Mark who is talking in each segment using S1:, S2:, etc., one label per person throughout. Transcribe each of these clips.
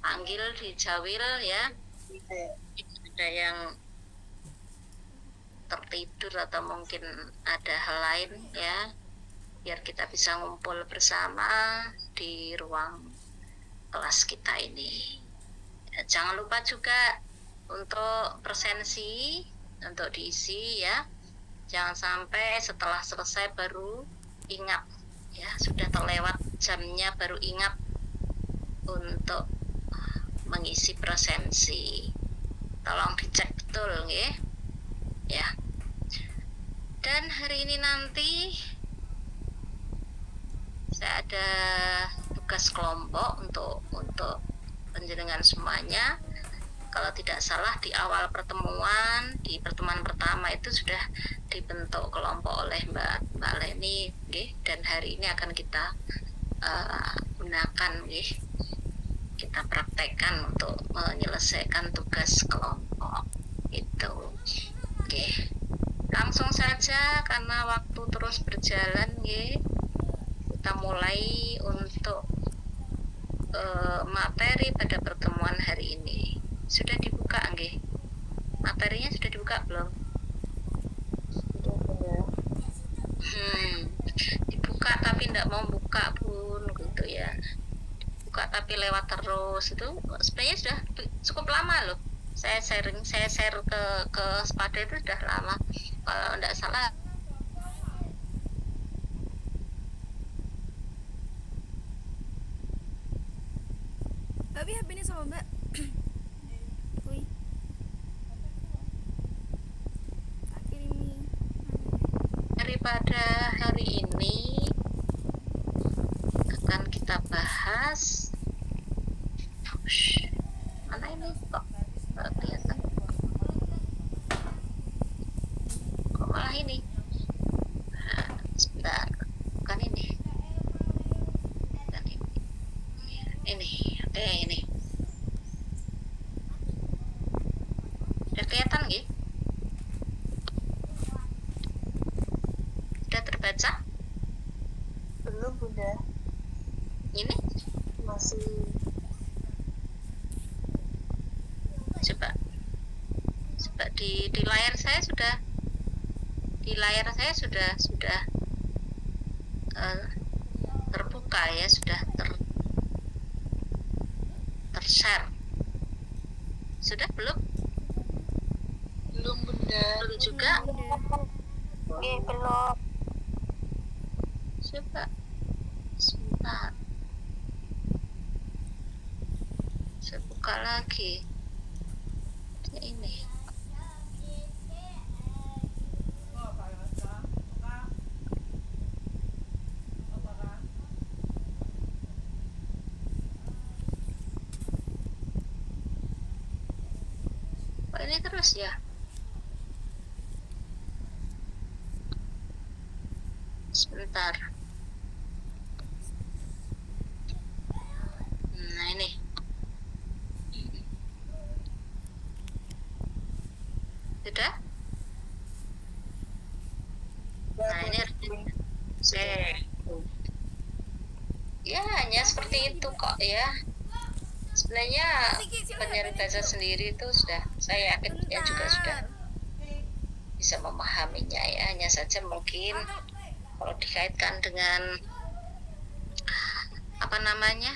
S1: panggil di Jawil ya. Ada yang tertidur atau mungkin ada hal lain ya, biar kita bisa ngumpul bersama di ruang kelas kita ini. Jangan lupa juga untuk presensi untuk diisi ya. Jangan sampai setelah selesai baru ingat ya, sudah terlewat jamnya baru ingat untuk mengisi presensi. Tolong dicek betul ya. Dan hari ini nanti saya ada tugas kelompok untuk penjenengan semuanya. Kalau tidak salah di awal pertemuan, di pertemuan pertama itu sudah dibentuk kelompok oleh Mbak Leni, dan hari ini akan kita gunakan, kita praktekkan untuk menyelesaikan tugas kelompok itu. Langsung saja karena waktu terus berjalan, kita mulai untuk materi pada pertemuan hari ini. Sudah dibuka materinya, sudah dibuka belum? Dibuka tapi tidak mau buka pun gitu ya. Buka tapi lewat terus, itu sebenarnya sudah cukup lama loh. Saya share ke Spada itu sudah lama, kalau tidak salah.
S2: Tapi HP ini sama Mbak.
S1: Daripada hari ini akan kita bahas, mana ini kok nggak kelihatan, kok malah ini, sebentar, bukan ini, ini udah kelihatan sudah terbaca?
S3: Belum Bunda.
S1: Ini
S3: Masih.
S1: Coba di layar saya sudah, terbuka ya, sudah ter-share. Sudah belum
S3: Bunda.
S1: Belum juga.
S3: Belum.
S1: Coba sebentar, saya buka lagi ini. Kok ini terus ya? Sebentar. Nah ini. Sudah? Nah ini ya hanya seperti itu kok ya. Sebenarnya penyari bahasa sendiri itu sudah, saya yakin ya juga sudah bisa memahaminya ya. Hanya saja mungkin kalau dikaitkan dengan apa namanya,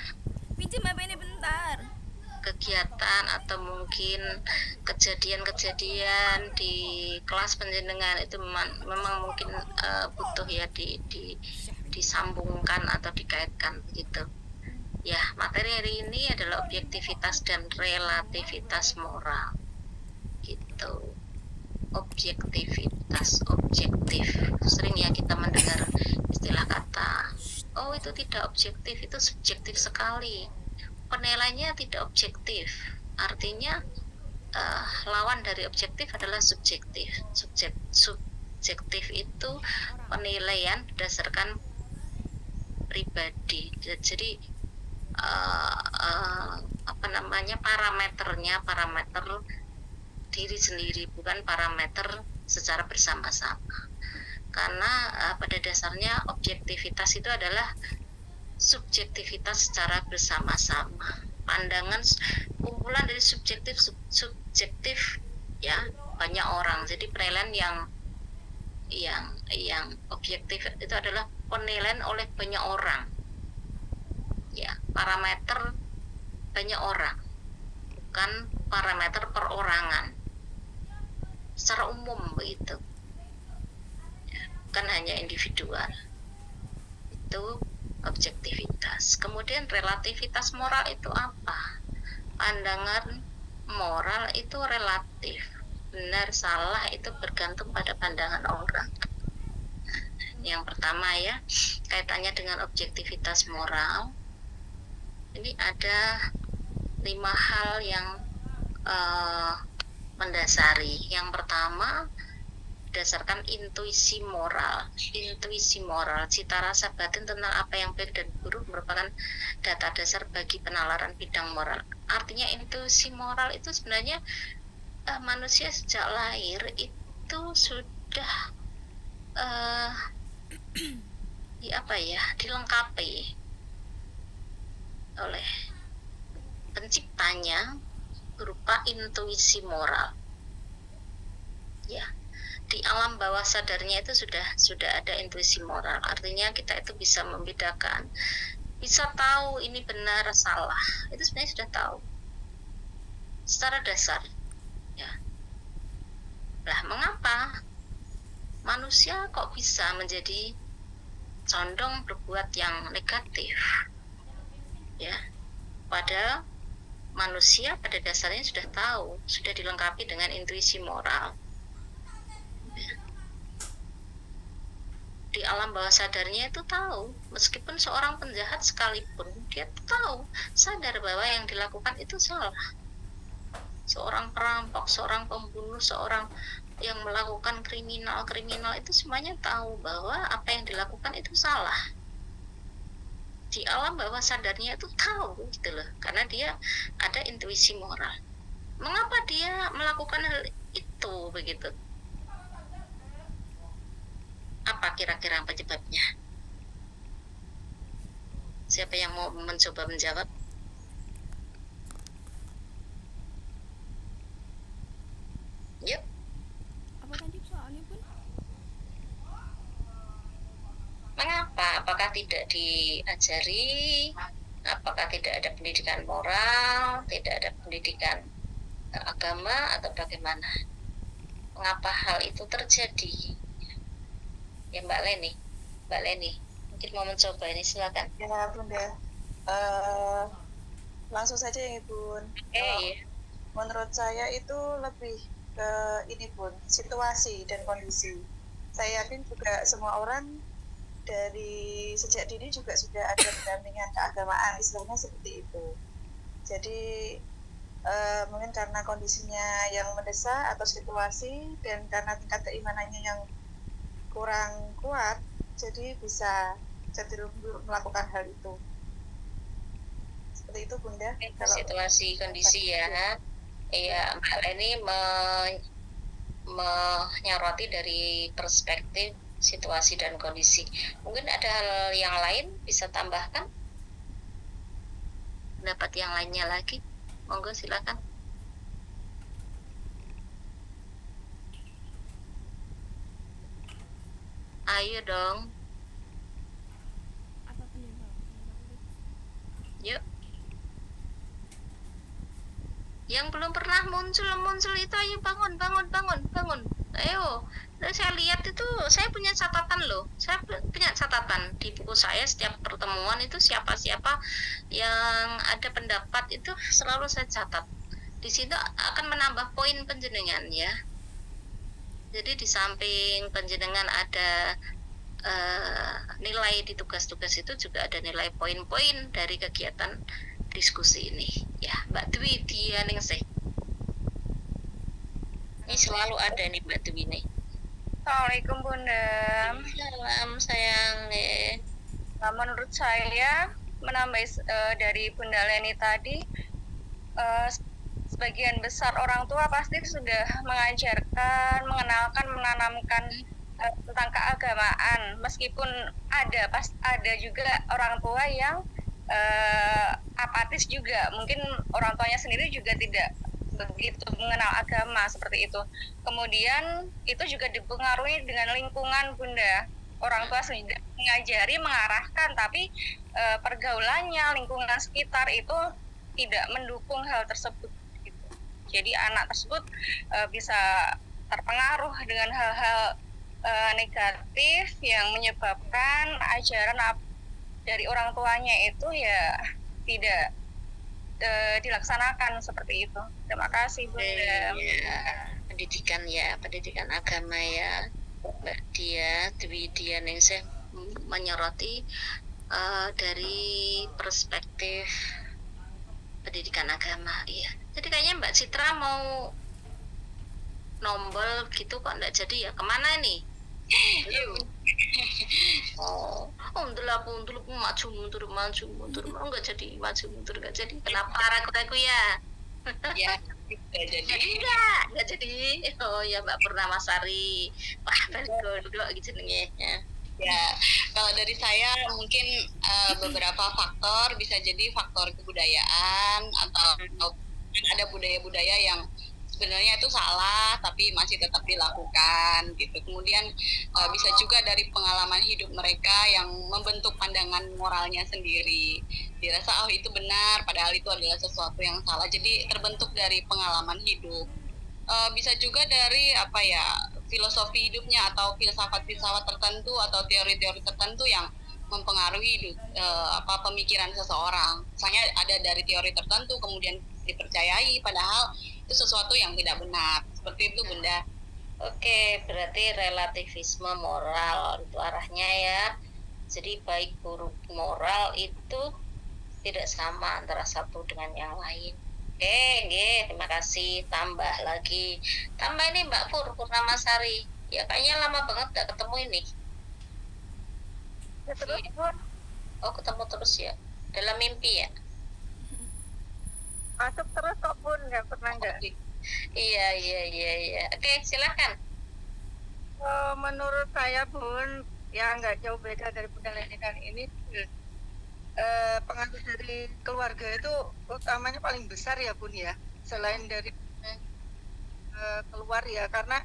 S2: pinjam HP ini bentar,
S1: kegiatan atau mungkin kejadian-kejadian di kelas penjenengan itu memang mungkin butuh ya disambungkan atau dikaitkan begitu ya. Materi hari ini adalah objektivitas dan relativitas moral gitu. Objektivitas, objektif, sering ya kita mendengar istilah kata, oh itu tidak objektif, itu subjektif sekali, penilaiannya tidak objektif. Artinya lawan dari objektif adalah subjektif. Subjektif itu penilaian berdasarkan pribadi. Jadi apa namanya, parameter diri sendiri, bukan parameter secara bersama-sama. Karena pada dasarnya objektivitas itu adalah subjektivitas secara bersama-sama pandangan kumpulan dari subjektif ya banyak orang. Jadi penilaian yang objektif itu adalah penilaian oleh banyak orang, ya, parameter banyak orang, bukan parameter perorangan secara umum begitu, ya, bukan hanya individual. Itu objektivitas. Kemudian relativitas moral itu apa? Pandangan moral itu relatif, benar salah itu bergantung pada pandangan orang. Yang pertama ya, kaitannya dengan objektivitas moral, ini ada 5 hal yang mendasari. Yang pertama, berdasarkan intuisi moral, cita rasa batin tentang apa yang baik dan buruk merupakan data dasar bagi penalaran bidang moral. Artinya intuisi moral itu sebenarnya manusia sejak lahir itu sudah dilengkapi oleh penciptanya berupa intuisi moral. Ya, di alam bawah sadarnya itu sudah ada intuisi moral. Artinya kita itu bisa membedakan, bisa tahu ini benar salah. Itu sebenarnya sudah tahu secara dasar. Ya. Lah, mengapa manusia kok bisa menjadi condong berbuat yang negatif? Ya, pada manusia pada dasarnya sudah tahu, sudah dilengkapi dengan intuisi moral. Di alam bawah sadarnya itu tahu, meskipun seorang penjahat sekalipun, dia tahu, sadar bahwa yang dilakukan itu salah. Seorang perampok, seorang pembunuh, seorang yang melakukan kriminal itu semuanya tahu bahwa apa yang dilakukan itu salah. Di alam bawah sadarnya itu tahu gitu loh, karena dia ada intuisi moral. Mengapa dia melakukan hal itu begitu? Apa kira-kira penyebabnya? Siapa yang mau mencoba menjawab? Yuk.
S2: Apa tadi soalnya pun?
S1: Mengapa? Apakah tidak diajari? Apakah tidak ada pendidikan moral? Tidak ada pendidikan agama atau bagaimana? Mengapa hal itu terjadi? Ya Mbak Leni, mungkin mau mencoba ini, silakan.
S3: Ya Bunda, langsung saja ya Bun. Menurut saya itu lebih ke ini Bun, situasi dan kondisi. Saya yakin juga semua orang dari sejak dini juga sudah ada pendampingan keagamaan, istilahnya seperti itu. Jadi mungkin karena kondisinya yang mendesak atau situasi, dan karena tingkat keimanannya yang kurang kuat, jadi bisa cenderung melakukan hal itu. Seperti itu Bunda.
S1: Situasi kondisi ya. Iya, Mbak Leni menyoroti dari perspektif situasi dan kondisi. Mungkin ada hal yang lain bisa tambahkan? Pendapat yang lainnya lagi? Monggo silakan. Ayo dong.
S2: Apa penyebab?
S1: Yuk. Yang belum pernah muncul itu, ayo bangun. Ayo. Saya lihat itu, saya punya catatan loh. Saya punya catatan di buku saya. Setiap pertemuan itu siapa-siapa yang ada pendapat itu selalu saya catat. Di situ akan menambah poin penjenengan ya. Jadi di samping penjenengan ada nilai di tugas-tugas itu, juga ada nilai poin-poin dari kegiatan diskusi ini. Ya, Mbak Dwi dia ningsih. Ini selalu ada nih Mbak Dwi nih.
S4: Assalamualaikum Bunda.
S1: Salam sayang.
S4: Nah, menurut saya menambah dari Bunda Leni tadi, sebagian besar orang tua pasti sudah mengajarkan, mengenalkan, menanamkan tentang keagamaan. Meskipun ada juga orang tua yang apatis juga. Mungkin orang tuanya sendiri juga tidak begitu mengenal agama seperti itu. Kemudian itu juga dipengaruhi dengan lingkungan, Bunda. Orang tua sendiri mengajari, mengarahkan, tapi pergaulannya, lingkungan sekitar itu tidak mendukung hal tersebut. Gitu. Jadi anak tersebut bisa terpengaruh dengan hal-hal negatif yang menyebabkan ajaran dari orang tuanya itu ya tidak dilaksanakan seperti itu. Terima kasih, Bunda.
S1: Pendidikan agama ya, Mbak Dwi Dia Ningsih menyoroti dari perspektif pendidikan agama. Iya. Jadi kayaknya Mbak Citra mau nombol gitu kok nggak jadi ya, kemana nih? Dulu maju mundur nggak jadi, maju mundur nggak jadi. Kenapa ragu-ragu ya?
S4: Ya, nggak
S1: jadi. Oh ya, Mbak Purnamasari. Wah, bagus gitu nih ya.
S5: Ya, kalau dari saya mungkin beberapa faktor, bisa jadi faktor kebudayaan atau ada budaya-budaya yang sebenarnya itu salah tapi masih tetap dilakukan gitu. Kemudian bisa juga dari pengalaman hidup mereka yang membentuk pandangan moralnya sendiri. Dirasa itu benar padahal itu adalah sesuatu yang salah. Jadi terbentuk dari pengalaman hidup. Bisa juga dari filosofi hidupnya atau filsafat-filsafat tertentu atau teori-teori tertentu yang mempengaruhi pemikiran seseorang. Misalnya ada dari teori tertentu kemudian dipercayai padahal itu sesuatu yang tidak benar. Seperti itu, Bunda.
S1: Oke, berarti relativisme moral itu arahnya ya. Jadi baik buruk moral itu tidak sama antara satu dengan yang lain. Oke, terima kasih. Tambah ini Mbak Purnamasari. Ya kayaknya lama banget gak ketemu ini.
S4: Ya, terus,
S1: Oh, ketemu terus ya. Dalam mimpi ya?
S4: masuk terus kok, Bun, nggak pernah nggak.
S1: Iya. Oke, silakan.
S6: Menurut saya, Bun, ya nggak jauh beda dari Bunda Leni dan ini. Pengaruh dari keluarga itu utamanya paling besar ya, Bun ya. Selain dari keluar ya, karena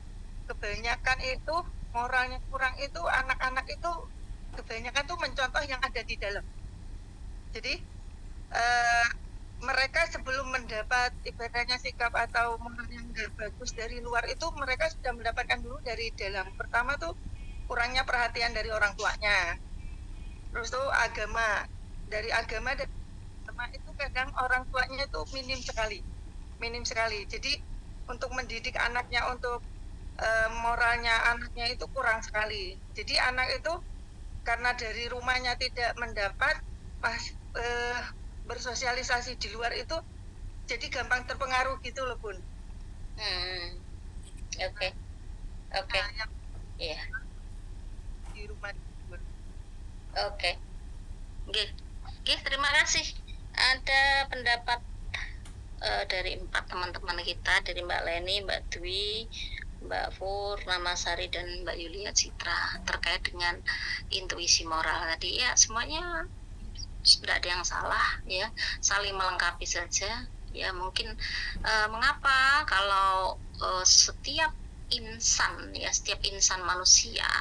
S6: kebanyakan itu moralnya kurang itu anak-anak itu kebanyakan tuh mencontoh yang ada di dalam. Jadi mereka sebelum mendapat ibaratnya sikap atau moral yang nggak bagus dari luar itu mereka sudah mendapatkan dulu dari dalam. Pertama tuh kurangnya perhatian dari orang tuanya. Terus tuh agama itu kadang orang tuanya itu minim sekali. Jadi untuk mendidik anaknya untuk moralnya anaknya itu kurang sekali. Jadi anak itu karena dari rumahnya tidak mendapat bersosialisasi di luar itu jadi gampang terpengaruh gitu loh, Bun.
S1: Oke. Iya.
S6: Di rumah, Bun.
S1: Oke. Terima kasih. Ada pendapat dari 4 teman-teman kita, dari Mbak Leni, Mbak Dwi, Mbak Purnamasari, dan Mbak Yulia Citra terkait dengan intuisi moral tadi. Ya, semuanya tidak ada yang salah ya, saling melengkapi saja ya. Mungkin mengapa kalau setiap insan manusia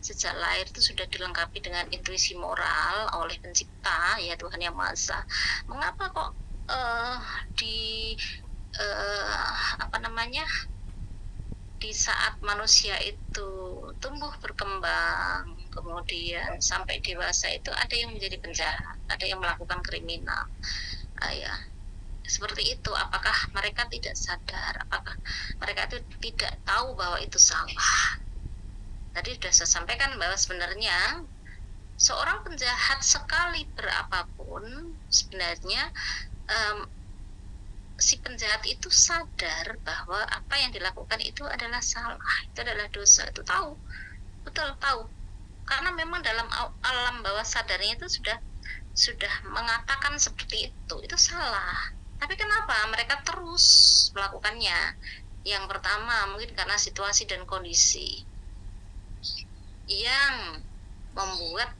S1: sejak lahir itu sudah dilengkapi dengan intuisi moral oleh pencipta ya, Tuhan Yang Maha Esa. Mengapa kok di saat manusia itu tumbuh berkembang kemudian sampai dewasa itu ada yang menjadi penjahat, ada yang melakukan kriminal ya, seperti itu. Apakah mereka tidak sadar, apakah mereka itu tidak tahu bahwa itu salah? Tadi sudah saya sampaikan bahwa sebenarnya seorang penjahat sekali berapapun sebenarnya si penjahat itu sadar bahwa apa yang dilakukan itu adalah salah, itu adalah dosa, itu betul tahu, karena memang dalam alam bawah sadarnya itu sudah mengatakan seperti itu salah. Tapi kenapa mereka terus melakukannya? Yang pertama mungkin karena situasi dan kondisi yang membuat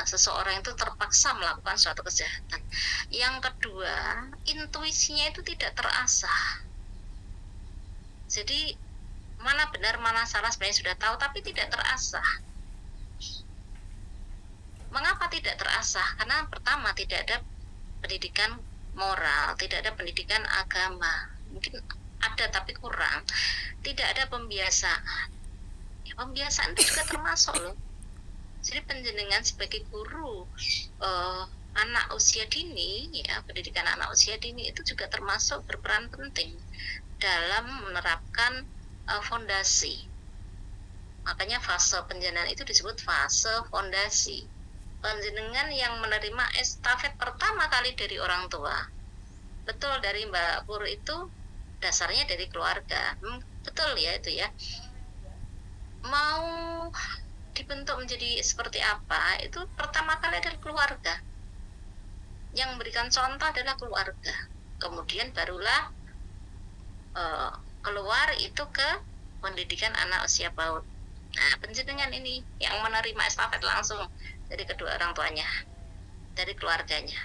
S1: seseorang itu terpaksa melakukan suatu kejahatan. Yang kedua, intuisinya itu tidak terasah. Jadi mana benar mana salah sebenarnya sudah tahu tapi tidak terasah. Mengapa tidak terasah? Karena pertama tidak ada pendidikan moral, tidak ada pendidikan agama. Mungkin ada tapi kurang. Tidak ada pembiasaan. Ya, pembiasaan itu juga termasuk loh. Jadi penjenengan sebagai guru anak usia dini, ya pendidikan anak usia dini itu juga termasuk berperan penting dalam menerapkan fondasi. Makanya fase penjenengan itu disebut fase fondasi. Penjenengan yang menerima estafet pertama kali dari orang tua. Betul, dari Mbak Pur itu dasarnya dari keluarga. Betul ya itu ya. Mau dibentuk menjadi seperti apa itu pertama kali dari keluarga. Yang memberikan contoh adalah keluarga. Kemudian barulah keluar itu ke pendidikan anak usia PAUD. Nah, penjenengan ini yang menerima estafet langsung dari kedua orang tuanya, dari keluarganya.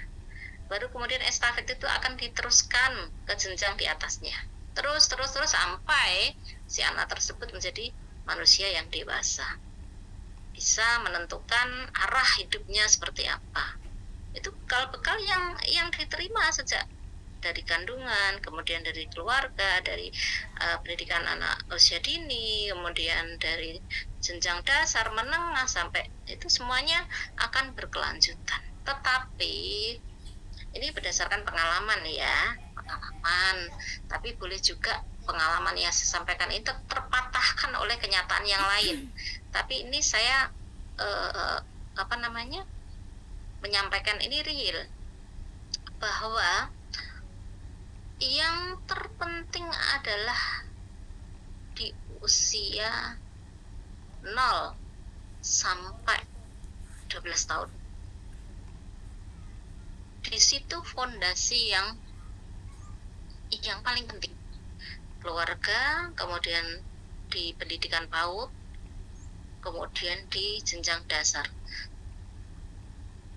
S1: Baru kemudian estafet itu akan diteruskan ke jenjang di atasnya. Terus sampai si anak tersebut menjadi manusia yang dewasa. Bisa menentukan arah hidupnya seperti apa. Itu bekal yang diterima sejak dari kandungan, kemudian dari keluarga, dari pendidikan anak usia dini, kemudian dari jenjang dasar, menengah, sampai itu semuanya akan berkelanjutan. Tetapi ini berdasarkan pengalaman ya, pengalaman. Tapi boleh juga pengalaman yang saya sampaikan itu terpatahkan oleh kenyataan yang lain. Tapi ini saya menyampaikan ini real, bahwa yang terpenting adalah di usia 0 sampai 12 tahun. Di situ fondasi yang paling penting. Keluarga, kemudian di pendidikan PAUD, kemudian di jenjang dasar.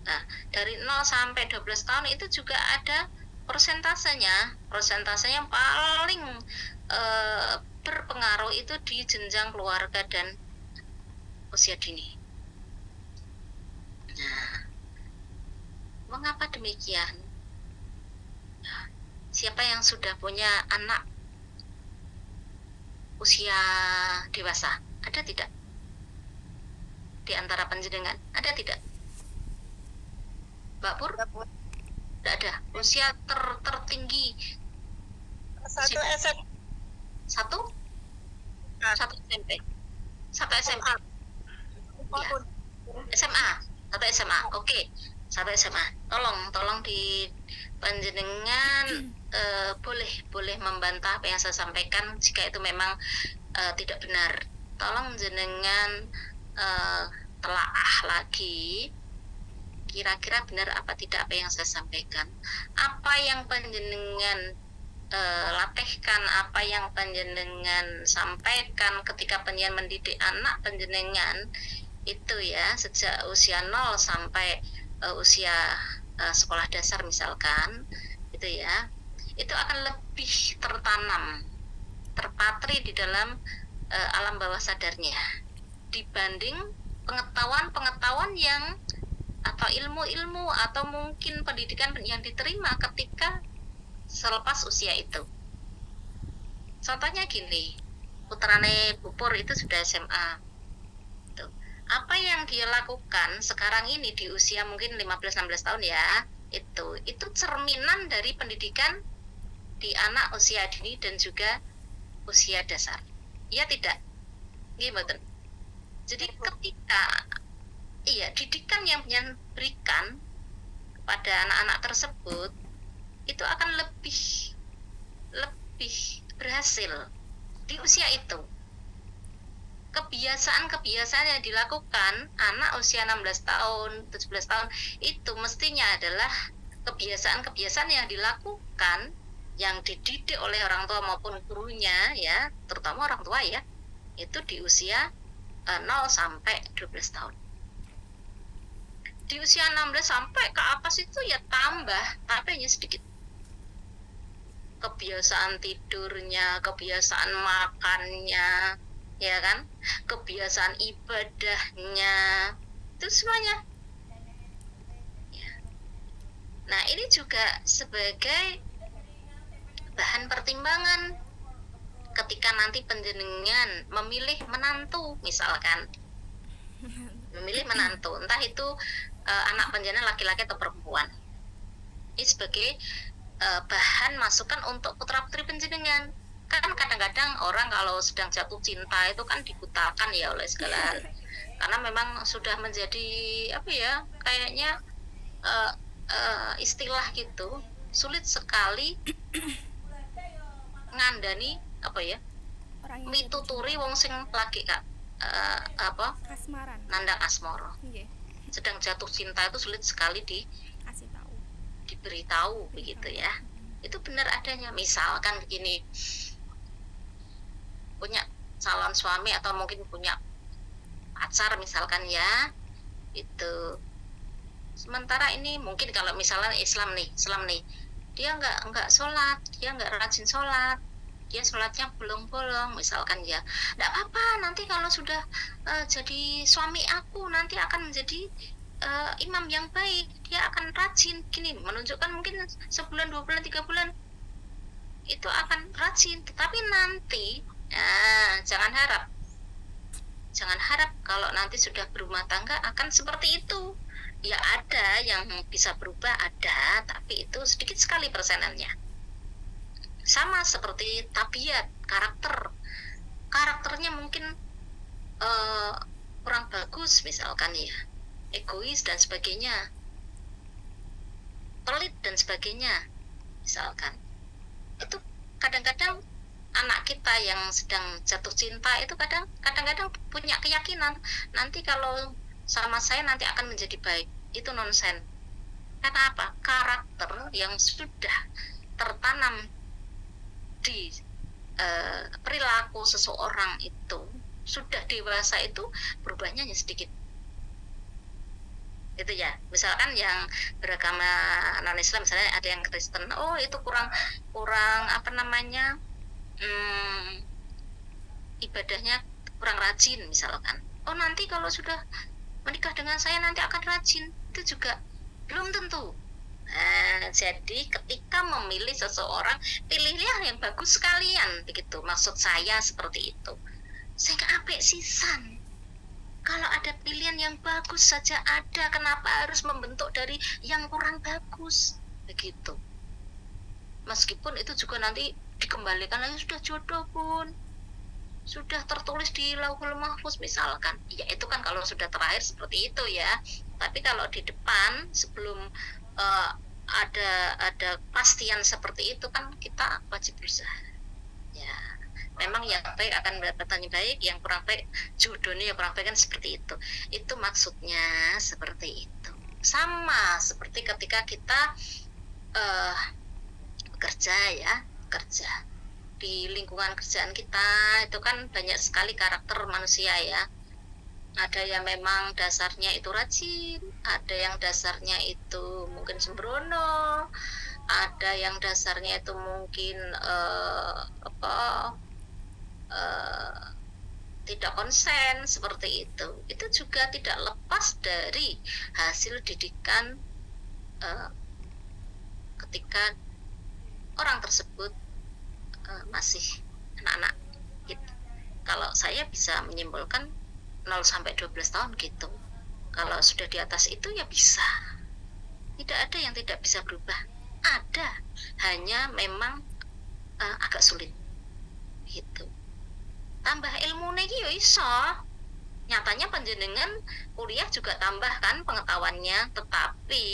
S1: Nah, dari 0 sampai 12 tahun itu juga ada persentasenya yang paling berpengaruh itu di jenjang keluarga dan usia dini. Nah, mengapa demikian? Siapa yang sudah punya anak usia dewasa? Ada tidak? Di antara panjenengan ada tidak? Mbak Pur? Tidak ada. Usia tertinggi
S3: satu SMP.
S1: Satu SMP. Satu SMP. Ya. SMA. Satu SMA. Oke. Satu SMA. Tolong di panjenengan boleh membantah apa yang saya sampaikan jika itu memang tidak benar. Tolong jenengan telaah lagi kira-kira benar apa tidak apa yang saya sampaikan. Apa yang panjenengan latihkan, apa yang panjenengan sampaikan ketika panjenengan mendidik anak panjenengan itu ya, sejak usia 0 sampai usia sekolah dasar misalkan itu ya, itu akan lebih tertanam, terpatri di dalam alam bawah sadarnya dibanding pengetahuan yang atau ilmu-ilmu atau mungkin pendidikan yang diterima ketika selepas usia itu. Contohnya gini, putrane Pupur itu sudah SMA. Tuh. Apa yang dia lakukan sekarang ini di usia mungkin 15-16 tahun ya, itu cerminan dari pendidikan di anak usia dini dan juga usia dasar. Iya tidak? Gimana? Jadi ketika didikan yang berikan kepada anak-anak tersebut itu akan lebih berhasil di usia itu. Kebiasaan yang dilakukan anak usia 16 tahun, 17 tahun itu mestinya adalah kebiasaan yang dilakukan, yang dididik oleh orang tua maupun gurunya ya, terutama orang tua ya, itu di usia 0 sampai 12 tahun. di usia 16 sampai ke atas itu ya tambah, tapi hanya sedikit. Kebiasaan tidurnya, kebiasaan makannya, ya kan, kebiasaan ibadahnya, itu semuanya. Ya. Nah, ini juga sebagai bahan pertimbangan ketika nanti panjenengan memilih menantu, misalkan memilih menantu, entah itu anak panjenengan laki-laki atau perempuan. Ini sebagai bahan masukan untuk putra-putri panjenengan. Kan kadang-kadang orang kalau sedang jatuh cinta itu kan dibutakan ya oleh segala hal, karena memang sudah menjadi apa ya, kayaknya istilah gitu, sulit sekali ngandani apa ya, mituturi wong sing lagi kak apa
S2: kasmaran,
S1: nandang asmoro. Sedang jatuh cinta itu sulit sekali diberitahu begitu ya. Itu benar adanya. Misalkan begini, punya calon suami atau mungkin punya pacar misalkan ya, itu sementara ini mungkin kalau misalnya Islam nih, dia nggak sholat, dia nggak rajin sholat, dia sholatnya bolong-bolong misalkan ya, nggak apa-apa, nanti kalau sudah jadi suami aku nanti akan menjadi imam yang baik, dia akan rajin gini, menunjukkan mungkin sebulan, 2 bulan, 3 bulan itu akan rajin. Tetapi nanti jangan harap kalau nanti sudah berumah tangga akan seperti itu. Ya ada yang bisa berubah, ada, tapi itu sedikit sekali persenannya. Sama seperti tabiat, karakternya mungkin kurang bagus misalkan ya, egois dan sebagainya, pelit dan sebagainya misalkan. Itu kadang-kadang anak kita yang sedang jatuh cinta itu kadang-kadang punya keyakinan nanti kalau sama saya nanti akan menjadi baik. Itu nonsen. Karena apa? Karakter yang sudah tertanam di perilaku seseorang itu sudah dewasa itu berubahnya hanya sedikit. Itu ya, misalkan yang beragama non-Islam misalnya ada yang Kristen, oh itu kurang apa namanya, ibadahnya kurang rajin misalkan. Oh nanti kalau sudah menikah dengan saya nanti akan rajin, itu juga belum tentu. Jadi ketika memilih seseorang, pilihlah yang bagus sekalian begitu, maksud saya seperti itu. Sehingga apik sisan. Kalau ada pilihan yang bagus saja ada, kenapa harus membentuk dari yang kurang bagus? Begitu. Meskipun itu juga nanti dikembalikan lagi sudah jodoh pun, sudah tertulis di Lauhul Mahfuz misalkan. Ya itu kan kalau sudah terakhir seperti itu ya. Tapi kalau di depan sebelum ada pastian seperti itu kan kita wajib berusaha. Ya. Memang yang baik akan mendapatkan yang baik, yang kurang baik jodohnya yang kurang baik kan seperti itu. Itu maksudnya seperti itu. Sama seperti ketika kita kerja di lingkungan kerjaan kita itu kan banyak sekali karakter manusia ya. Ada yang memang dasarnya itu rajin, ada yang dasarnya itu mungkin sembrono, ada yang dasarnya itu mungkin tidak konsen seperti itu. Itu juga tidak lepas dari hasil didikan ketika orang tersebut masih anak-anak gitu. Kalau saya bisa menyimpulkan 0 sampai 12 tahun gitu. Kalau sudah di atas itu ya bisa. Tidak ada yang tidak bisa berubah. Ada, hanya memang agak sulit gitu. Tambah ilmu nih yo iso. Nyatanya panjenengan kuliah juga tambah kan pengetahuannya, tetapi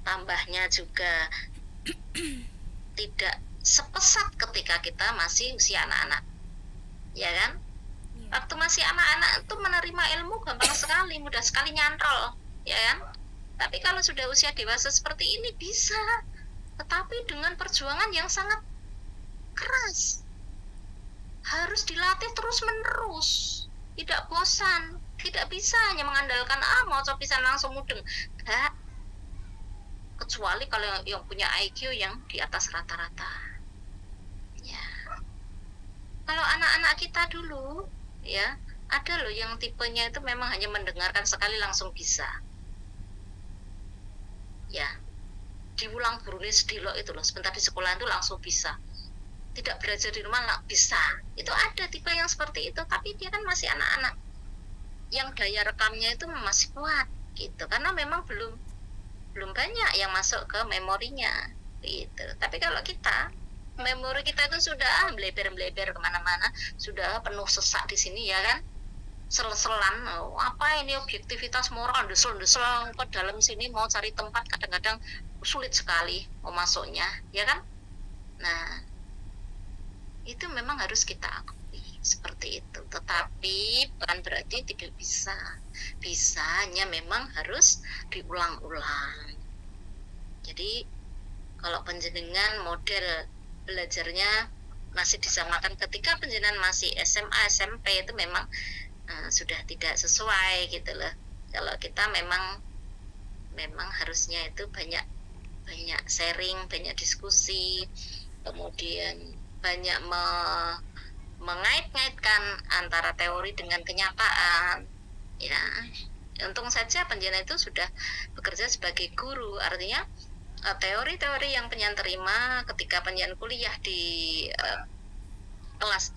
S1: tambahnya juga tidak sepesat ketika kita masih usia anak-anak. Ya kan? Waktu masih anak-anak itu menerima ilmu gampang sekali, mudah sekali nyantol, ya kan? Tapi kalau sudah usia dewasa seperti ini bisa, tetapi dengan perjuangan yang sangat keras. Harus dilatih terus-menerus, tidak bosan, Tidak bisa hanya mengandalkan mau pisan langsung mudeng. Enggak. Kecuali kalau yang punya IQ yang di atas rata-rata. Ya. Kalau anak-anak kita dulu, ya, ada loh yang tipenya itu memang hanya mendengarkan sekali langsung bisa. Ya. Diulang gurunya sedilo itu loh, sebentar di sekolah itu langsung bisa. Tidak belajar di rumah bisa. Itu ada tipe yang seperti itu, tapi dia kan masih anak-anak. Yang daya rekamnya itu masih kuat gitu, karena memang belum banyak yang masuk ke memorinya gitu. Tapi kalau kita, memori kita itu sudah melebar kemana-mana, sudah penuh sesak di sini ya kan, sel-selan, apa ini objektivitas moral, desel ke dalam sini mau cari tempat kadang-kadang sulit sekali mau masuknya ya kan. Nah itu memang harus kita akui seperti itu, tetapi bukan berarti tidak bisa. Bisanya memang harus diulang-ulang. Jadi kalau penjenengan model belajarnya masih disamakan ketika penjenengan masih SMA SMP itu memang sudah tidak sesuai gitu loh. Kalau kita memang harusnya itu banyak sharing, banyak diskusi, kemudian banyak mengait-ngaitkan antara teori dengan kenyataan. Ya, untung saja penjenengan itu sudah bekerja sebagai guru, artinya teori-teori yang penjenengan terima ketika penjenengan kuliah di kelas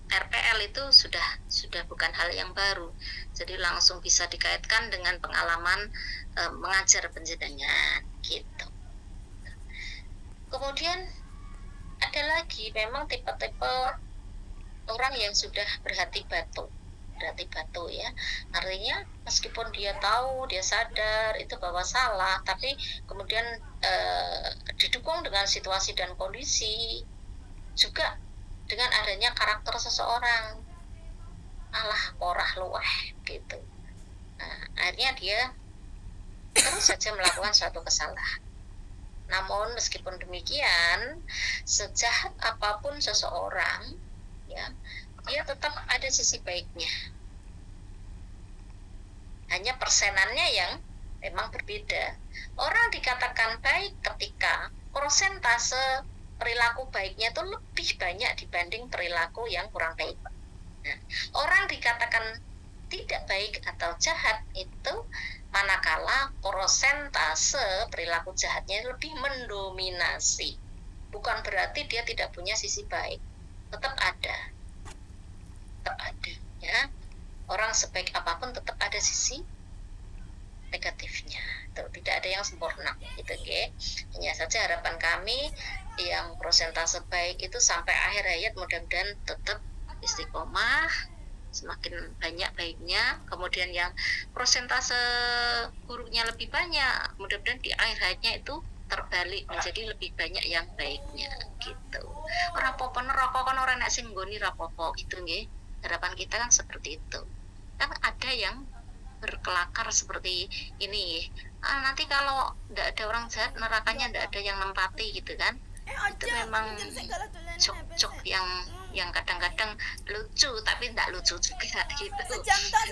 S1: RPL itu sudah bukan hal yang baru, jadi langsung bisa dikaitkan dengan pengalaman mengajar penjenengan gitu. Kemudian ada lagi memang tipe-tipe orang yang sudah berhati batu ya, artinya meskipun dia tahu, dia sadar itu bahwa salah, tapi kemudian didukung dengan situasi dan kondisi, juga dengan adanya karakter seseorang, alah porah luweh gitu. Nah, akhirnya dia terus saja melakukan suatu kesalahan. Namun meskipun demikian, sejahat apapun seseorang, ya, dia tetap ada sisi baiknya. Hanya persenannya yang memang berbeda. Orang dikatakan baik ketika persentase perilaku baiknya itu lebih banyak dibanding perilaku yang kurang baik. Nah, orang dikatakan tidak baik atau jahat itu manakala persentase perilaku jahatnya lebih mendominasi. Bukan berarti dia tidak punya sisi baik, tetap ada ya. Orang sebaik apapun tetap ada sisi negatifnya. Tuh, tidak ada yang sempurna gitu, okay? Hanya saja harapan kami yang persentase baik itu sampai akhir hayat mudah-mudahan tetap istiqomah, semakin banyak baiknya. Kemudian yang persentase buruknya lebih banyak, mudah-mudahan di akhir hayatnya itu terbalik menjadi lebih banyak yang baiknya gitu. Ora apa-apa neraka kan ora nek sing nggoni ra apa-apa gitu nggih. Harapan kita kan seperti itu. Kan ada yang berkelakar seperti ini. Nanti kalau tidak ada orang jahat, nerakanya tidak ada yang nempati gitu kan. Itu memang jok-jok yang kadang-kadang lucu tapi tidak lucu juga gitu.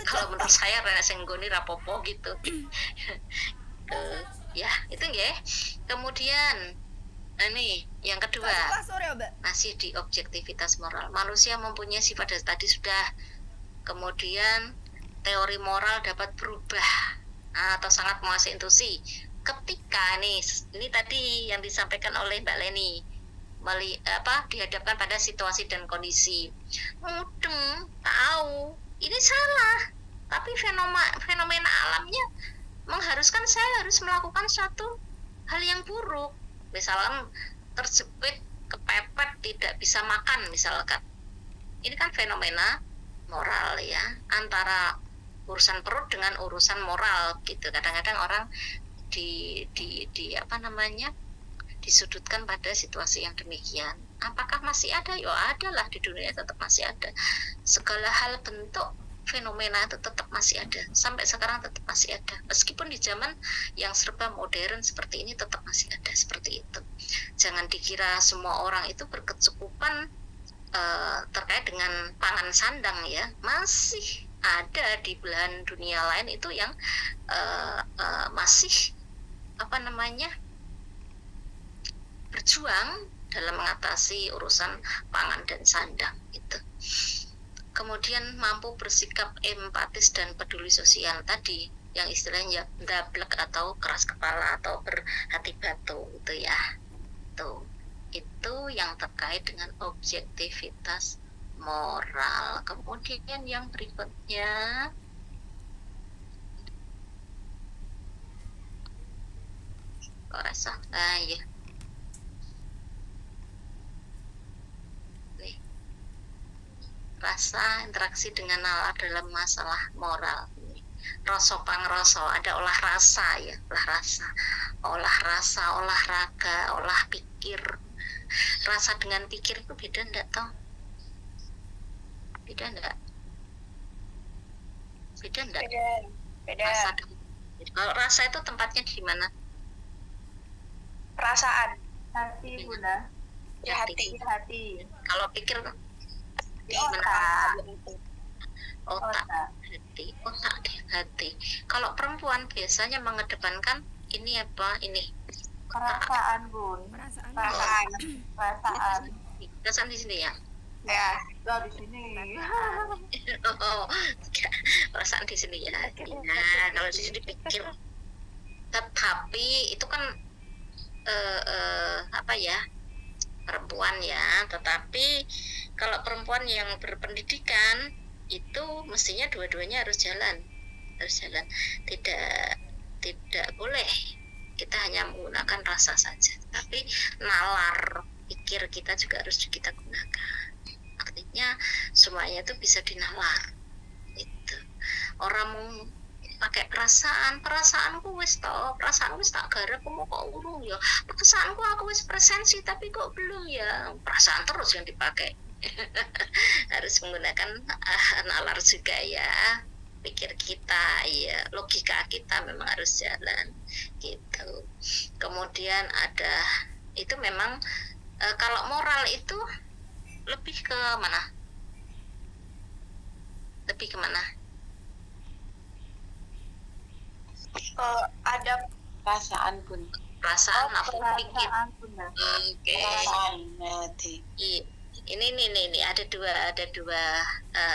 S1: Kalau menurut saya rene senggoni rapopo gitu. Ya itu ya. Kemudian ini yang kedua, masih di objektivitas moral. Manusia mempunyai sifat tadi sudah. Kemudian teori moral dapat berubah atau sangat menguasai intuisi ketika ini tadi yang disampaikan oleh Mbak Leni, dihadapkan pada situasi dan kondisi. Mudeng, tahu ini salah, tapi fenomena alamnya mengharuskan saya harus melakukan suatu hal yang buruk, misalnya terjepit, kepepet, tidak bisa makan misalkan. Ini kan fenomena moral ya, antara urusan perut dengan urusan moral gitu. Kadang-kadang orang disudutkan pada situasi yang demikian. Apakah masih ada? Ya ada lah, di dunia tetap masih ada. Segala hal bentuk fenomena itu tetap masih ada, sampai sekarang tetap masih ada, meskipun di zaman yang serba modern seperti ini tetap masih ada seperti itu. Jangan dikira semua orang itu berkecukupan terkait dengan pangan sandang ya, masih ada di belahan dunia lain itu yang masih berjuang dalam mengatasi urusan pangan dan sandang itu. Kemudian mampu bersikap empatis dan peduli sosial tadi, yang istilahnya dablek atau keras kepala atau berhati batu gitu ya. Itu yang terkait dengan objektivitas moral. Kemudian yang berikutnya ya. Nih. Rasa interaksi dengan nalar dalam masalah moral. Rasa pangrasa, ada olah rasa ya, olah rasa, olahraga, olah pikir. Rasa dengan pikir itu beda enggak toh? Beda enggak?
S4: Beda.
S1: Kalau rasa itu tempatnya di mana?
S4: Perasaan.
S3: Hati, Bunda.
S1: Di hati. Kalau pikir di mana? Otak, hati. Kalau perempuan biasanya mengedepankan ini apa? Ini
S3: Perasaan, Bun.
S1: Perasaan di sini ya.
S4: Ya.
S3: Di sini.
S1: Oh, perasaan di sini ya. Nah, kalau di sini pikir. Tetapi itu kan perempuan ya. Tetapi kalau perempuan yang berpendidikan itu mestinya dua-duanya harus jalan. Tidak boleh kita hanya menggunakan rasa saja, tapi nalar pikir kita juga harus kita gunakan. Artinya semuanya itu bisa dinalar. Itu orang mau pakai perasaanku wis tak garap mau kok urung ya, perasaanku aku wis presensi tapi kok belum ya, perasaan terus yang dipakai. Harus menggunakan nalar juga ya, pikir kita ya, logika kita memang harus jalan gitu. Kemudian ada itu memang kalau moral itu lebih ke mana?
S4: Ada
S5: Perasaan pun.
S1: Perasaan, nafsu, pikir.
S3: Oke.
S1: Iya. Ini ada dua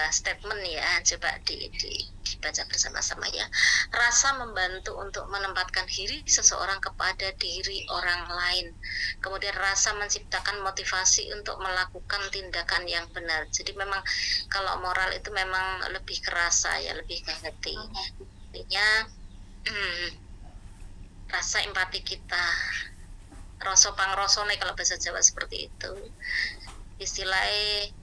S1: statement ya, coba dibaca bersama-sama ya. Rasa membantu untuk menempatkan diri seseorang kepada diri orang lain. Kemudian rasa menciptakan motivasi untuk melakukan tindakan yang benar. Jadi memang kalau moral itu memang lebih kerasa ya, lebih ke hati. Artinya rasa empati kita, rasa pangrasane kalau bahasa Jawa seperti itu. Istilahnya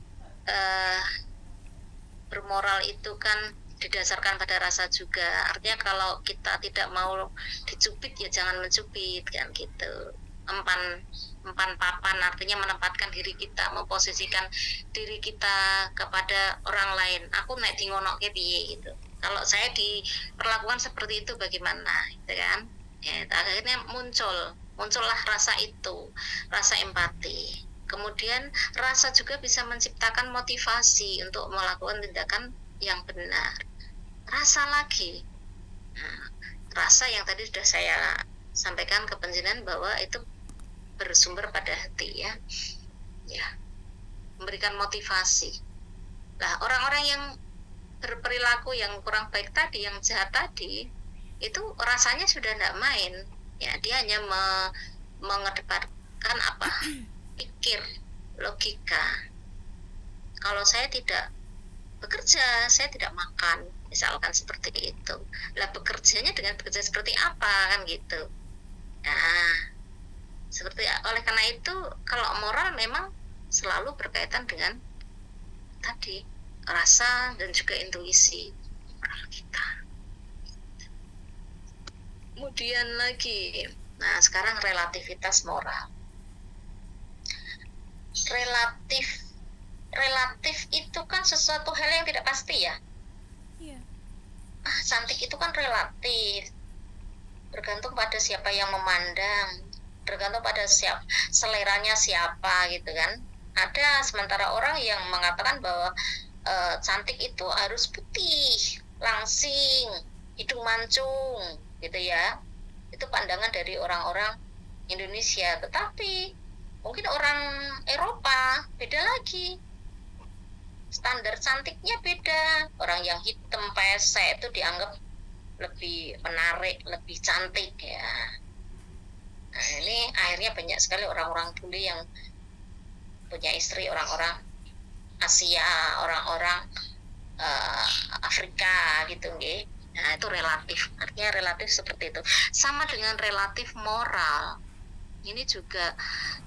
S1: bermoral itu kan didasarkan pada rasa juga. Artinya kalau kita tidak mau dicubit ya jangan mencubit kan gitu. Empan papan artinya menempatkan diri kita, memposisikan diri kita kepada orang lain. Aku nek di ngonoke piye gitu. Kalau saya diperlakukan seperti itu bagaimana gitu kan? Ya, akhirnya muncullah rasa itu, rasa empati. Kemudian rasa juga bisa menciptakan motivasi untuk melakukan tindakan yang benar. Rasa lagi, rasa yang tadi sudah saya sampaikan ke penjelasan bahwa itu bersumber pada hati ya, memberikan motivasi. Nah, orang-orang yang berperilaku yang kurang baik tadi, yang jahat tadi, itu rasanya sudah tidak main. Ya, dia hanya mengedepankan apa? Pikir, logika. Kalau saya tidak bekerja, saya tidak makan, misalkan seperti itu. Lah bekerjanya dengan bekerja seperti apa kan gitu. Nah, oleh karena itu kalau moral memang selalu berkaitan dengan tadi rasa dan juga intuisi moral kita. Kemudian lagi, nah sekarang relativitas moral. Relatif itu kan sesuatu hal yang tidak pasti ya.
S2: Iya.
S1: Cantik itu kan relatif, bergantung pada siapa yang memandang, bergantung pada seleranya siapa gitu kan. Ada sementara orang yang mengatakan bahwa cantik itu harus putih, langsing, hidung mancung, gitu ya. Itu pandangan dari orang-orang Indonesia. Tetapi mungkin orang Eropa beda lagi. Standar cantiknya beda. Orang yang hitam pesek itu dianggap lebih menarik, lebih cantik ya. Nah, ini akhirnya banyak sekali orang-orang tuli yang punya istri orang-orang Asia, orang-orang Afrika gitu nggih. Nah, itu relatif. Artinya relatif seperti itu. Sama dengan relatif moral. Ini juga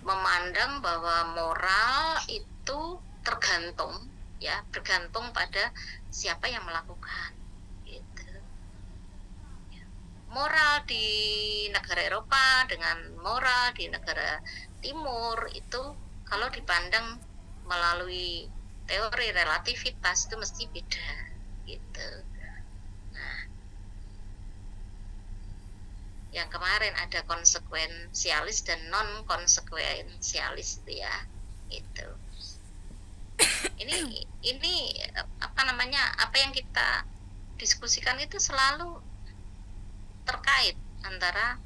S1: memandang bahwa moral itu tergantung ya, bergantung pada siapa yang melakukan. Gitu. Moral di negara Eropa dengan moral di negara Timur itu kalau dipandang melalui teori relativitas itu mesti beda gitu. Nah, yang kemarin ada konsekuensialis dan non konsekuensialis itu ya, itu. Ini apa namanya? Apa yang kita diskusikan itu selalu terkait antara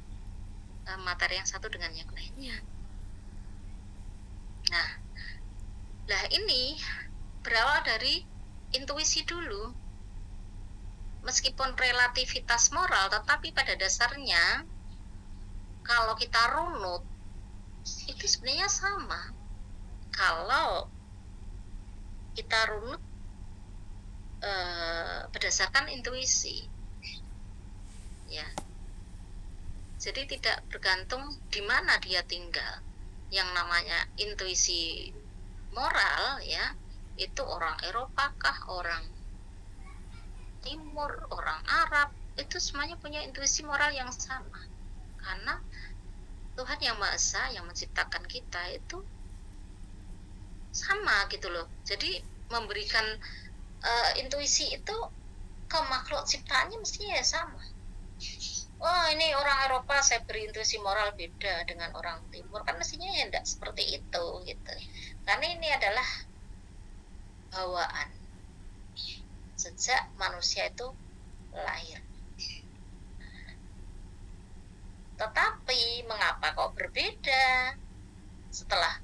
S1: materi yang satu dengan yang lainnya. Nah, ini berawal dari intuisi dulu. Meskipun relativitas moral, tetapi pada dasarnya kalau kita runut itu sebenarnya sama. Kalau kita runut berdasarkan intuisi, ya. Jadi tidak bergantung di mana dia tinggal. Yang namanya intuisi moral ya, itu orang Eropa kah, orang Timur, orang Arab, itu semuanya punya intuisi moral yang sama. Karena Tuhan Yang Maha Esa yang menciptakan kita itu sama gitu loh. Jadi memberikan intuisi itu ke makhluk ciptaannya mestinya ya sama. Oh, ini orang Eropa saya beri intuisi moral beda dengan orang Timur, kan mestinya ya tidak seperti itu gitu. Karena ini adalah bawaan sejak manusia itu lahir. Tetapi mengapa kok berbeda setelah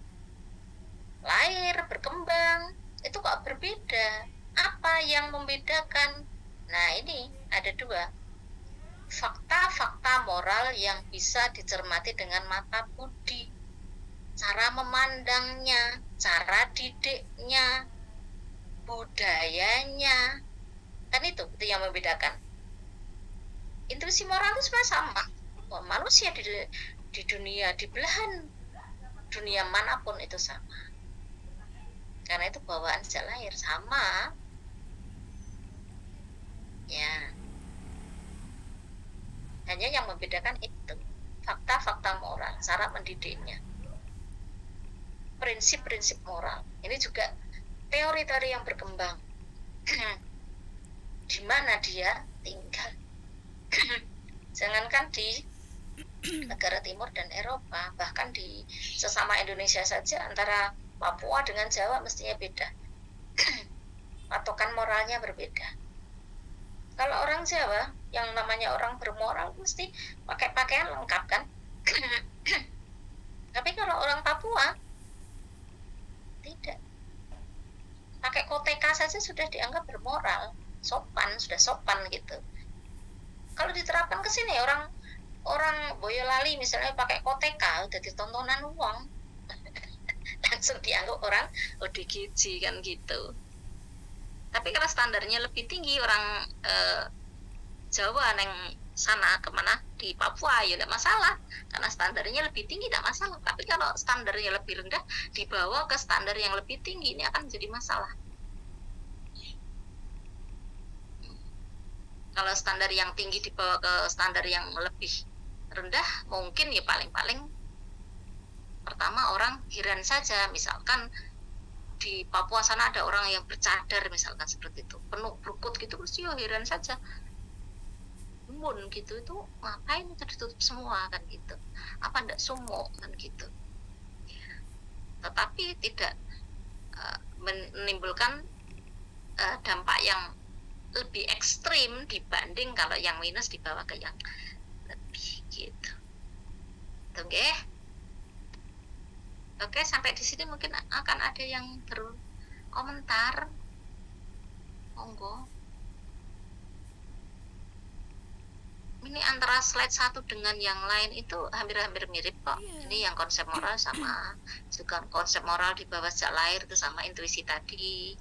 S1: lahir, berkembang, itu kok berbeda? Apa yang membedakan? Nah, ini ada dua. Fakta-fakta moral yang bisa dicermati dengan mata budi, cara memandangnya, cara didiknya, budayanya, kan itu yang membedakan. Intuisi moral itu sebenarnya sama. Manusia di dunia, di belahan dunia manapun itu sama. Karena itu bawaan sejak lahir sama. Ya. Hanya yang membedakan itu fakta-fakta moral, cara mendidiknya, prinsip-prinsip moral. Ini juga teori-teori yang berkembang. Di mana dia tinggal. Jangankan di negara Timur dan Eropa, bahkan di sesama Indonesia saja antara Papua dengan Jawa mestinya beda. Patokan moralnya berbeda. Kalau orang Jawa, yang namanya orang bermoral mesti pakai pakaian lengkap kan? Tapi kalau orang Papua tidak. Pakai koteka saja sudah dianggap bermoral, sopan, sudah sopan gitu. Kalau diterapkan ke sini orang Boyolali misalnya pakai koteka udah ditontonan uang. Langsung dianggap orang ODGJ kan gitu. Tapi kalau standarnya lebih tinggi orang Jawa neng sana kemana di Papua ya tidak masalah karena standarnya lebih tinggi tidak masalah. Tapi kalau standarnya lebih rendah dibawa ke standar yang lebih tinggi ini akan jadi masalah. Kalau standar yang tinggi dibawa ke standar yang lebih rendah mungkin ya paling-paling pertama orang heran saja, misalkan di Papua sana ada orang yang bercadar misalkan seperti itu, penuh berukut gitu, terus ya heran saja, mun gitu, itu ngapain itu ditutup semua kan gitu, apa ndak sumo kan gitu. Tetapi tidak menimbulkan dampak yang lebih ekstrim dibanding kalau yang minus dibawa ke yang lebih gitu. Oke. Oke, sampai di sini mungkin akan ada yang berkomentar. Monggo. Ini antara slide satu dengan yang lain itu hampir-hampir mirip kok. Ini yang konsep moral sama juga konsep moral di bawah sejak lahir itu sama intuisi tadi.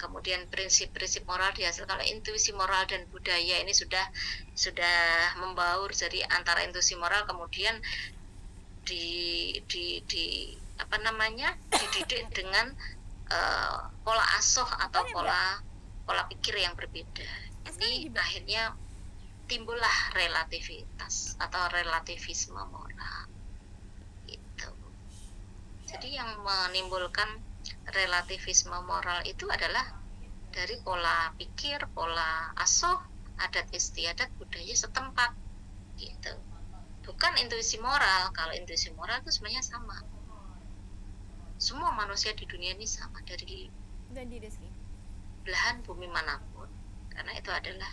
S1: Kemudian prinsip-prinsip moral dihasilkan oleh intuisi moral dan budaya ini sudah membaur jadi antara intuisi moral kemudian dididik dengan pola asuh atau pola pikir yang berbeda. Ini akhirnya timbullah relativitas atau relativisme moral gitu. Jadi yang menimbulkan relativisme moral itu adalah dari pola pikir, pola asuh, adat istiadat budaya setempat gitu. Bukan intuisi moral. Kalau intuisi moral itu sebenarnya sama. Semua manusia di dunia ini sama dari belahan bumi manapun. Karena itu adalah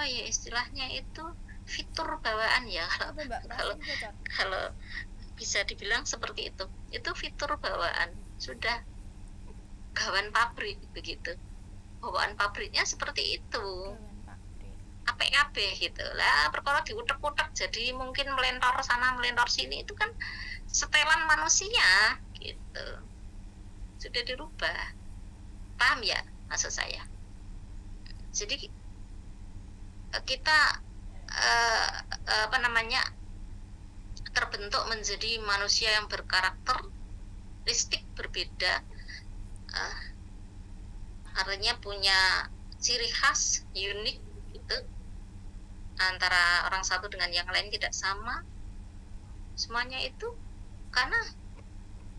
S1: istilahnya itu fitur bawaan ya kalau bisa dibilang seperti itu fitur bawaan, sudah bawaan pabrik begitu, bawaan pabriknya seperti itu, APKB gitu lah, perkara diutek-utek jadi mungkin melentor sana melentor sini, itu kan setelan manusia gitu, sudah dirubah. Paham ya maksud saya? Jadi kita terbentuk menjadi manusia yang berkarakteristik berbeda, artinya punya ciri khas unik gitu, antara orang satu dengan yang lain tidak sama. Semuanya itu karena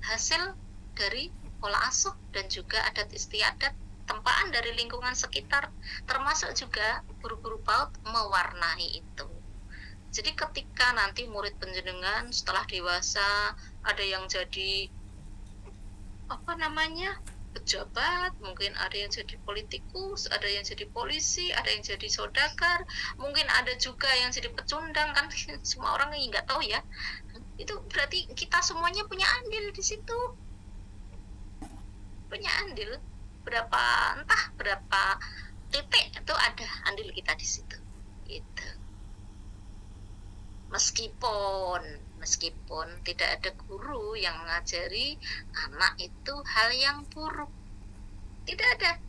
S1: hasil dari pola asuh dan juga adat istiadat tempaan dari lingkungan sekitar, termasuk juga guru-guru PAUD mewarnai itu. Jadi ketika nanti murid panjenengan setelah dewasa ada yang jadi pejabat, mungkin ada yang jadi politikus, ada yang jadi polisi, ada yang jadi saudagar, mungkin ada juga yang jadi pecundang, kan semua orang nggak tahu ya. Itu berarti kita semuanya punya andil di situ, punya andil. Entah berapa titik itu ada andil kita di situ gitu. Meskipun tidak ada guru yang mengajari anak itu hal yang buruk, tidak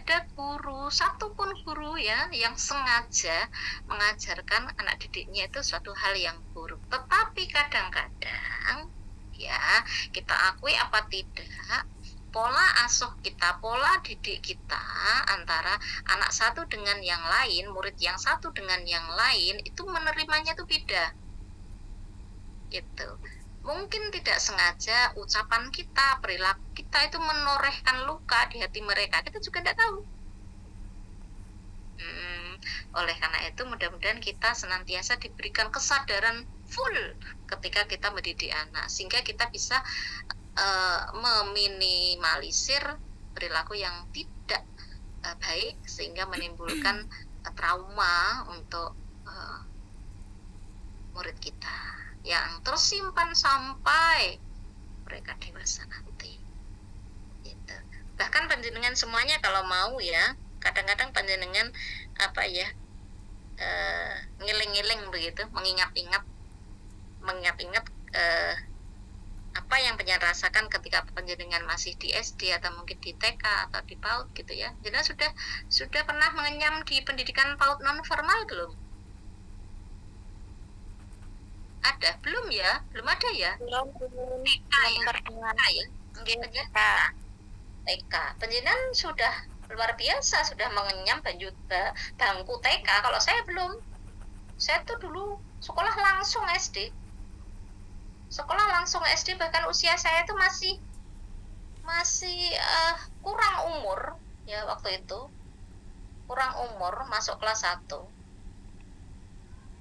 S1: ada guru, satupun guru ya yang sengaja mengajarkan anak didiknya itu suatu hal yang buruk. Tetapi kadang-kadang ya kita akui apa tidak, pola asuh kita, pola didik kita antara anak satu dengan yang lain, murid yang satu dengan yang lain itu menerimanya itu beda gitu. Mungkin tidak sengaja ucapan kita, perilaku kita itu menorehkan luka di hati mereka, kita juga tidak tahu. Oleh karena itu mudah-mudahan kita senantiasa diberikan kesadaran full ketika kita mendidik anak, sehingga kita bisa meminimalisir perilaku yang tidak baik sehingga menimbulkan trauma untuk murid kita yang tersimpan sampai mereka dewasa nanti gitu. Bahkan panjenengan semuanya kalau mau ya, kadang-kadang panjenengan ngiling-ngiling begitu, mengingat-ingat apa yang panjenengan rasakan ketika panjenengan masih di SD atau mungkin di TK atau di PAUD gitu ya. Jadi sudah pernah mengenyam di pendidikan PAUD non formal belum? Ada? Belum ya? Belum ada ya?
S4: Belum.
S1: TK ya? TK. Panjenengan sudah luar biasa, sudah mengenyam bangku TK. Kalau saya belum. Saya tuh dulu sekolah langsung SD. Bahkan usia saya itu masih kurang umur ya, waktu itu kurang umur masuk kelas 1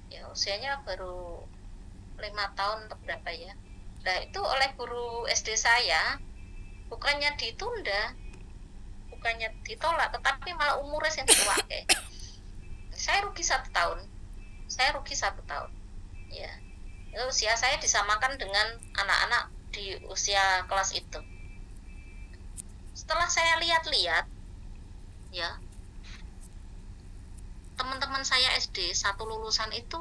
S1: ya, usianya baru 5 tahun atau berapa ya. Nah itu oleh guru SD saya bukannya ditunda, bukannya ditolak, tetapi malah umurnya yang tua. Saya rugi 1 tahun, ya. Usia saya disamakan dengan anak-anak di usia kelas itu. Setelah saya lihat-lihat, ya, teman-teman saya SD satu lulusan itu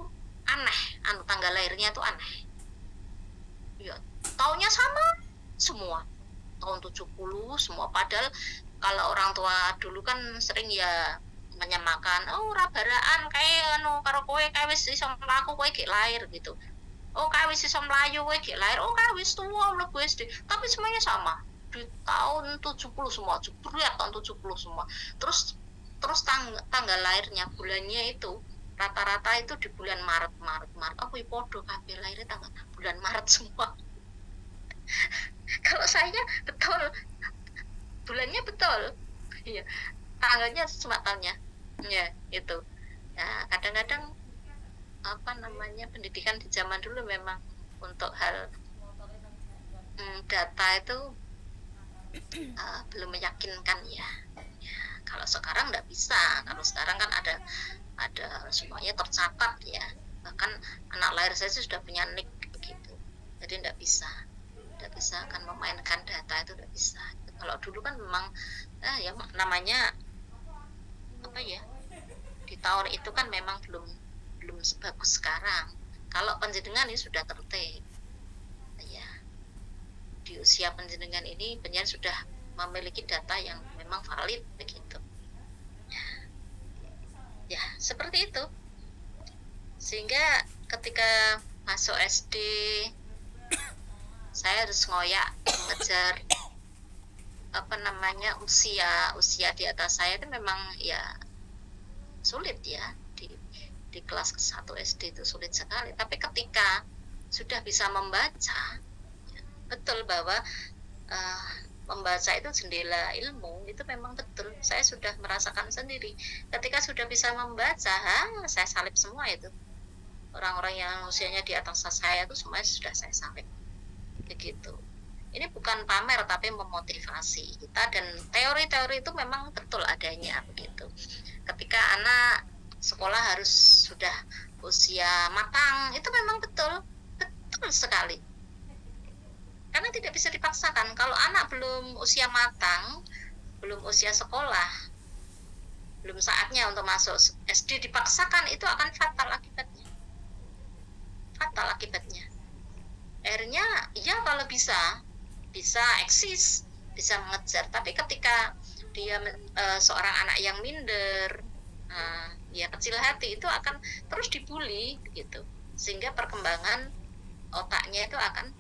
S1: aneh, tanggal lahirnya itu aneh. Ya, tahunnya sama semua, tahun 70 semua. Padahal kalau orang tua dulu kan sering ya menyamakan, oh rabaraan kayak karo kowe kae wis iso mlaku kowe gek lahir gitu. Oh kae wis iso mlayu kowe gek lahir. Oh kae wis tuwa mlebu SD. Tapi semuanya sama. Di tahun 70 semua, jebret tahun 70 semua. Terus tanggal lahirnya bulannya itu rata-rata itu di bulan Maret. Oh podo kabeh lahirnya tanggal bulan Maret semua. Kalau saya betul bulannya betul, iya, tanggalnya sematalnya, ya itu. Nah, kadang-kadang pendidikan di zaman dulu memang untuk hal data itu belum meyakinkan ya. Kalau sekarang nggak bisa, kalau sekarang kan ada semuanya tercatat ya. Bahkan anak lahir saya sudah punya NIK begitu, jadi nggak bisa akan memainkan data itu, nggak bisa. Kalau dulu kan memang ya namanya di tahun itu kan memang belum sebagus sekarang. Kalau panjenengan ini sudah tertib ya, di usia panjenengan ini panjenengan sudah memiliki data yang memang valid begitu ya, seperti itu. Sehingga ketika masuk SD saya harus ngoyak mengejar usia di atas saya itu memang ya sulit ya, di kelas 1 SD itu sulit sekali. Tapi ketika sudah bisa membaca, ya, betul bahwa membaca itu jendela ilmu, itu memang betul. Saya sudah merasakan sendiri. Ketika sudah bisa membaca, saya salib semua itu. Orang-orang yang usianya di atas saya itu semuanya sudah saya salib. Begitu. Ini bukan pamer tapi memotivasi kita, dan teori-teori itu memang betul adanya begitu. Ketika anak sekolah harus sudah usia matang, itu memang betul sekali. Karena tidak bisa dipaksakan. Kalau anak belum usia matang, belum usia sekolah, belum saatnya untuk masuk SD, dipaksakan, itu akan fatal akibatnya. Akhirnya ya kalau bisa eksis, bisa mengejar. Tapi ketika dia seorang anak yang minder, ya kecil hati, itu akan terus dibully gitu, sehingga perkembangan otaknya itu akan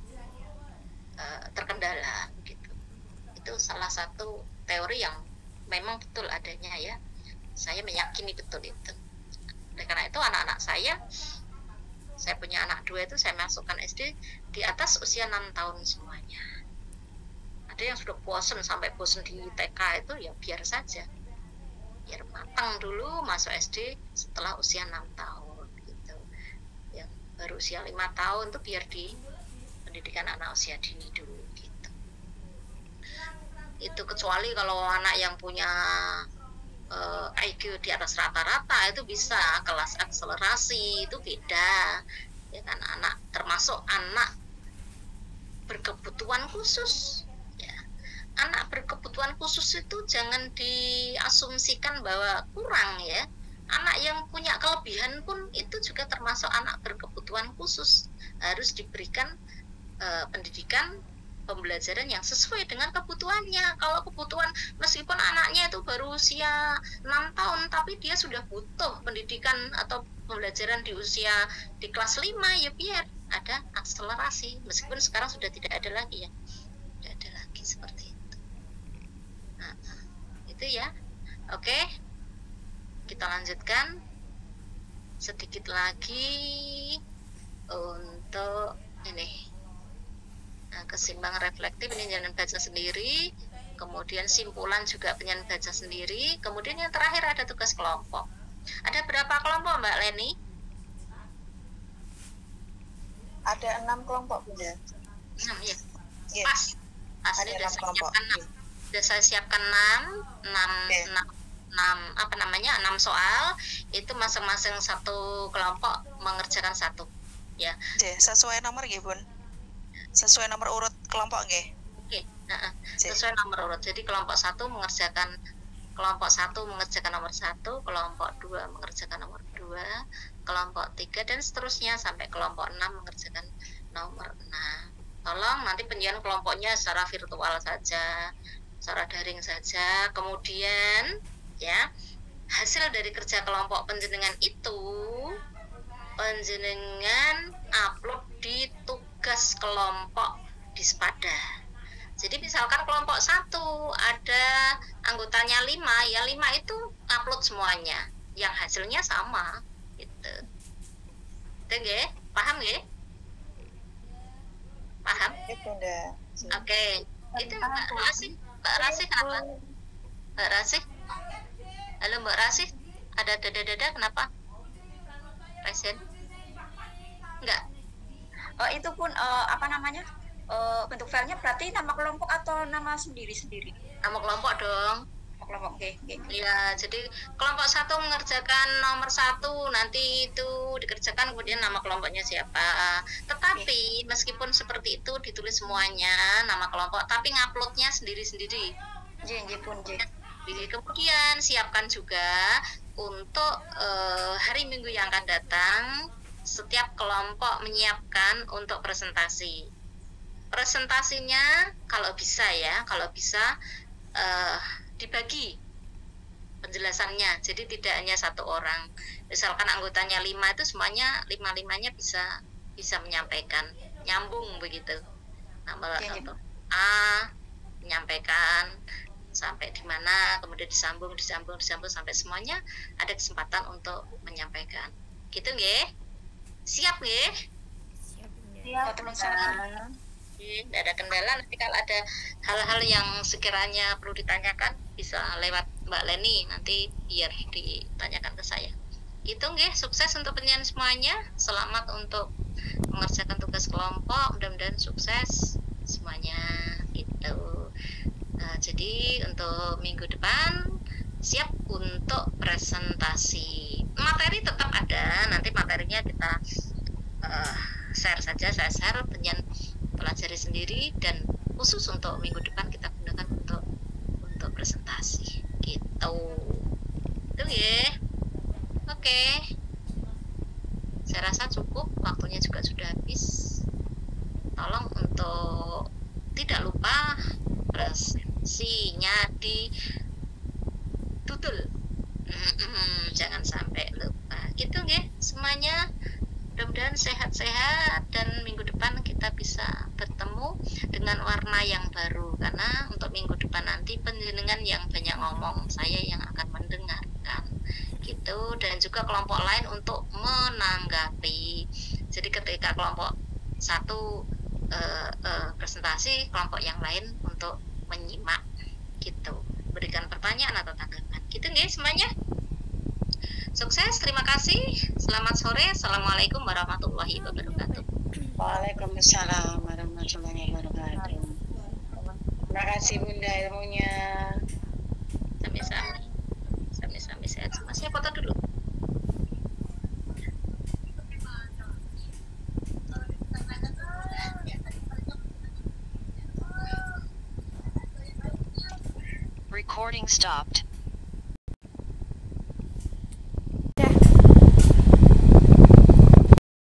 S1: terkendala gitu. Itu salah satu teori yang memang betul adanya ya. Saya meyakini betul itu. Oleh karena itu anak-anak saya punya anak 2 itu saya masukkan SD di atas usia 6 tahun semuanya. Ada yang sudah sampai bosan di TK itu ya biar saja, biar matang dulu masuk SD setelah usia 6 tahun gitu. Yang baru usia 5 tahun itu biar di pendidikan anak usia dini dulu gitu. Itu kecuali kalau anak yang punya IQ di atas rata-rata, itu bisa kelas akselerasi, itu beda ya kan, termasuk anak berkebutuhan khusus ya. Anak berkebutuhan khusus itu jangan diasumsikan bahwa kurang ya. Anak yang punya kelebihan pun itu juga termasuk anak berkebutuhan khusus, harus diberikan pendidikan pembelajaran yang sesuai dengan kebutuhannya. Kalau kebutuhan, meskipun anaknya itu baru usia 6 tahun, tapi dia sudah butuh pendidikan atau pembelajaran di usia di kelas 5, ya biar ada akselerasi. Meskipun sekarang sudah tidak ada lagi ya, tidak ada lagi seperti itu. Nah, itu ya. Oke, kita lanjutkan sedikit lagi untuk ini. Keseimbangan reflektif ini jangan baca sendiri, kemudian simpulan juga pengen baca sendiri, kemudian yang terakhir ada tugas kelompok. Ada berapa kelompok Mbak Leni?
S3: Ada 6 kelompok Bunda.
S1: 6 ya.
S3: Yes.
S1: Pas Asli
S3: Ada 6 kelompok.
S1: sudah saya siapkan 6 soal, itu masing-masing satu kelompok mengerjakan satu. Ya.
S3: Sesuai nomor nggih, Bun? Sesuai nomor urut kelompok nggih?
S1: Oke, sesuai nomor urut. Jadi kelompok 1 mengerjakan nomor 1, kelompok 2 mengerjakan nomor 2, kelompok 3 dan seterusnya sampai kelompok 6 mengerjakan nomor 6. Tolong nanti penjualan kelompoknya secara virtual saja, secara daring saja. Kemudian ya, hasil dari kerja kelompok panjenengan itu panjenengan upload di tugas kelompok di Spada. Jadi misalkan kelompok 1 ada anggotanya 5, ya 5 itu upload semuanya, yang hasilnya sama gitu. Itu nggih? Paham nggih? Paham? Oke. Itu Mbak Rasih kenapa? Mbak Rasih? Halo Mbak Rasih, ada dada-dada kenapa? Resen? Enggak.
S7: Itu pun bentuk filenya berarti nama kelompok atau nama sendiri-sendiri?
S1: Nama kelompok dong.
S7: Kelompok, oke.
S1: Ya, jadi kelompok 1 mengerjakan nomor 1, nanti itu dikerjakan kemudian nama kelompoknya siapa. Tetapi meskipun seperti itu ditulis semuanya nama kelompok, tapi nguploadnya sendiri-sendiri. Kemudian siapkan juga untuk hari Minggu yang akan datang, setiap kelompok menyiapkan untuk presentasi. Presentasinya kalau bisa dibagi penjelasannya, jadi tidak hanya satu orang. Misalkan anggotanya 5 itu semuanya 5-5-nya bisa menyampaikan, nyambung begitu. Nomor A menyampaikan sampai di mana, kemudian disambung sampai semuanya ada kesempatan untuk menyampaikan. Gitu nggih? Siap nggih?
S2: Siap.
S1: Tidak ada kendala. Nanti kalau ada hal-hal yang sekiranya perlu ditanyakan bisa lewat Mbak Leni, nanti biar ditanyakan ke saya. Itu nggih, sukses untuk penyiaran semuanya. Selamat untuk mengerjakan tugas kelompok, mudah-mudahan sukses semuanya gitu. Jadi untuk minggu depan siap untuk presentasi. Materi tetap ada, nanti materinya kita share saja, saya share, penyiaran pelajari sendiri, dan khusus untuk minggu depan kita gunakan untuk presentasi gitu. Itu ya. Oke. Saya rasa cukup, waktunya juga sudah habis. Tolong untuk tidak lupa presentasinya di tutul. Jangan sampai lupa. Gitu nggih semuanya. Mudah-mudahan sehat-sehat dan minggu depan kita bisa bertemu dengan warna yang baru, karena untuk minggu depan nanti penjenengan yang banyak ngomong, saya yang akan mendengarkan gitu, dan juga kelompok lain untuk menanggapi. Jadi ketika kelompok 1 presentasi, kelompok yang lain untuk menyimak gitu, berikan pertanyaan atau tanggapan gitu nggih semuanya. Sukses, terima kasih. Selamat sore. Assalamualaikum warahmatullahi wabarakatuh.
S5: Waalaikumsalam warahmatullahi wabarakatuh. Terima kasih Bunda ilmunya.
S1: Sami-sami sehat semua. Saya foto dulu.
S8: Recording stopped.